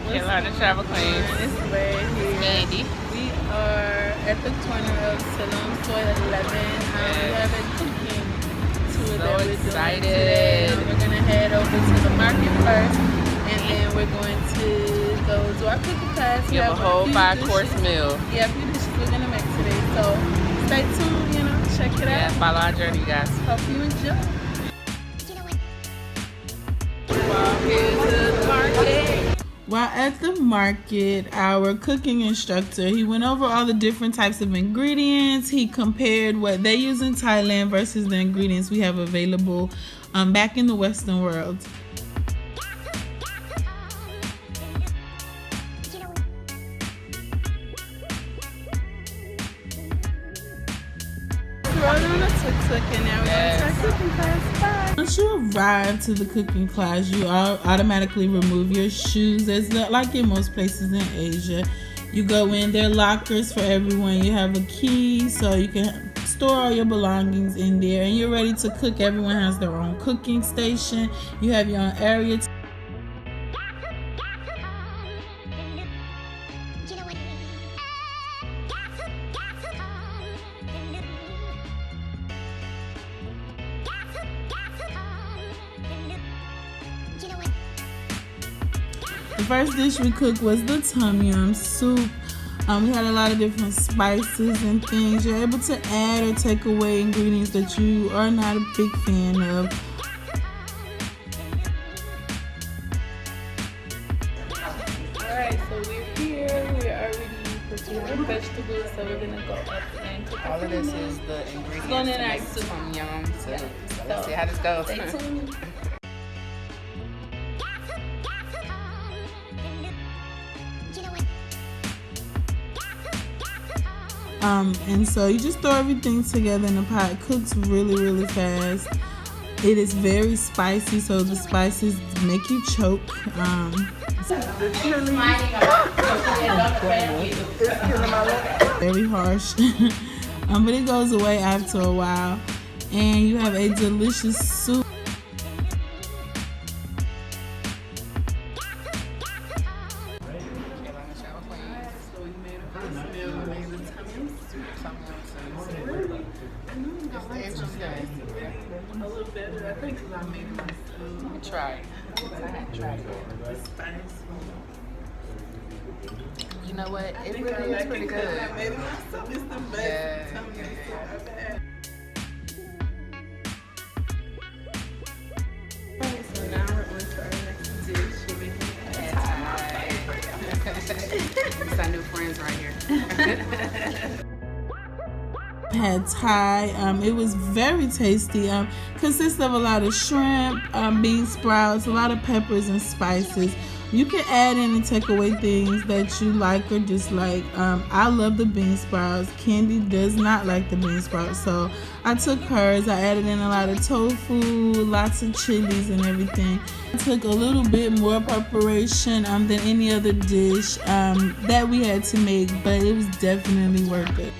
Carolina Travel Queen. It's right here. Mandy. We are at the corner of Silom Thai 11. We have a cooking tour that we're excited. doing today. We're going to head over to the market first, and then we're going to go to our cooking class. We have a whole 5-course meal. Yeah, a few dishes we're going to make today. So stay tuned, check it out. Follow our journey, guys. Hope you enjoy. Here's the market. While at the market, our cooking instructor, he went over all the different types of ingredients. He compared what they use in Thailand versus the ingredients we have available back in the Western world. Rolling on a tuk-tuk, and now we're going to our cooking class. Bye. Once you arrive to the cooking class, you automatically remove your shoes. As like in most places in Asia, you go in, there are lockers for everyone. You have a key so you can store all your belongings in there, and you're ready to cook. Everyone has their own cooking station. You have your own area. The first dish we cooked was the tom yum soup. We had a lot of different spices and things. You're able to add or take away ingredients that you are not a big fan of. Alright, so we're here. We're already preparing vegetables, so we're gonna go up and cook. All of this is the ingredients. Going in our soup. Tom yum. So let's see how this goes. Stay tuned. And so you just throw everything together in the pot. It cooks really fast. It is very spicy, so the spices make you choke. Very harsh, but it goes away after a while, and you have a delicious soup. A little better, I think, because I made it myself. Try. I hadn't tried it. You know what? It really is pretty good. I made it myself. It's the best. So now we're on to our next dish. It's our new friends right here. Had Thai. It was very tasty. Consists of a lot of shrimp, bean sprouts, a lot of peppers and spices. You can add in and take away things that you like or dislike. I love the bean sprouts. Candy does not like the bean sprouts, so I took hers. I added in a lot of tofu, lots of chilies and everything. I took a little bit more preparation than any other dish that we had to make, but it was definitely worth it.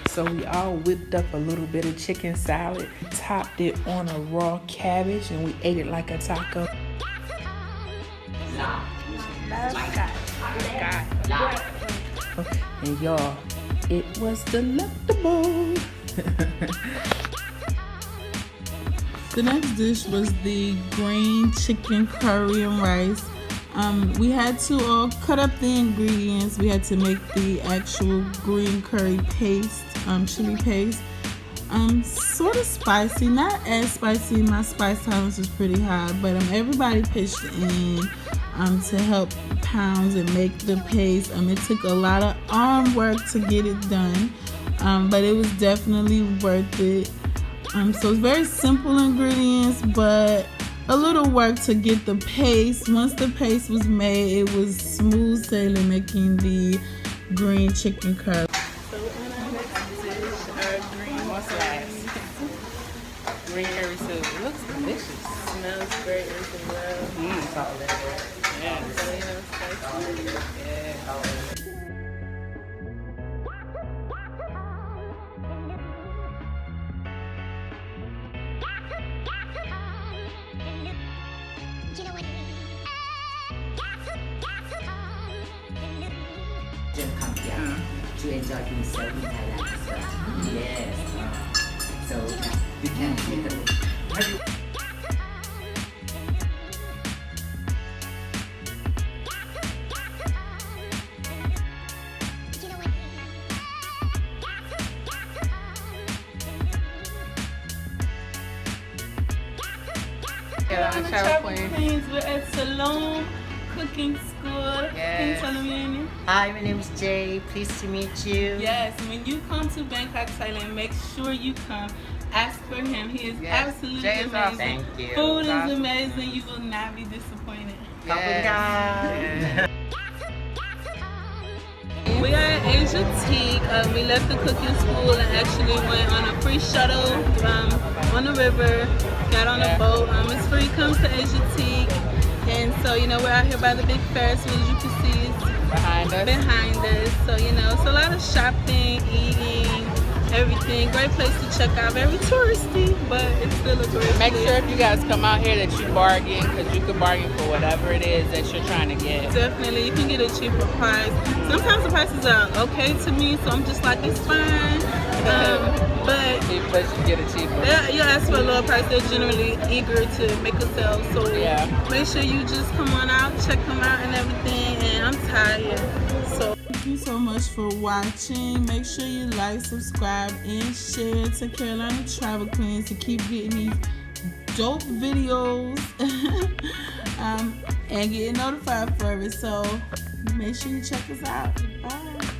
So we all whipped up a little bit of chicken salad, topped it on a raw cabbage, and we ate it like a taco. And y'all, it was delectable. The next dish was the green chicken curry and rice. We had to cut up the ingredients. We had to make the actual green curry paste, chili paste. Sort of spicy, not as spicy. My spice tolerance was pretty high, but everybody pitched in to help pound and make the paste. It took a lot of arm work to get it done, but it was definitely worth it. So it's very simple ingredients, but a little work to get the paste. Once the paste was made, it was smooth sailing making the green chicken curry. So on our next dish, our green rice. Green curry soup. It looks delicious. Smells great as well. Yeah. So, you know, spicy. Just come here to enjoy himself in Thailand as well. Yes. So you can take a look. Yeah, Hello, the travel Travel queen. Queens. We're at Silom Cooking School. Can you tell them your name? Hi, my name is Jay. Pleased to meet you. Yes, when you come to Bangkok, Thailand, make sure you come. Ask for him. He is Yes, absolutely Jay is amazing. awesome. Thank you. Food is Awesome. amazing. You will not be disappointed. Bangkok. Yeah. We are at Asia Teak. We left the cooking school and actually went on a free shuttle on the river. Got on a boat. It's free. Comes to Asia Teak, and so you know we're out here by the big Ferris wheel. As you can see, it's Behind us. behind us. So you know, it's a lot of shopping, eating, everything. Great place to check out. Very touristy, but it's still a great Make place. sure if you guys come out here that you bargain, because you can bargain for whatever it is that you're trying to get. Definitely, you can get a cheaper price. Sometimes the prices are okay to me, so I'm just like, it's fine. But But you get it cheaper. you ask for a lower price, they're generally eager to make a sale. So Yeah. make sure you just come on out, check them out and everything. And I'm tired. So thank you so much for watching. Make sure you like, subscribe, and share to Carolina Travel Queens to keep getting these dope videos and getting notified for it. So make sure you check us out. Bye.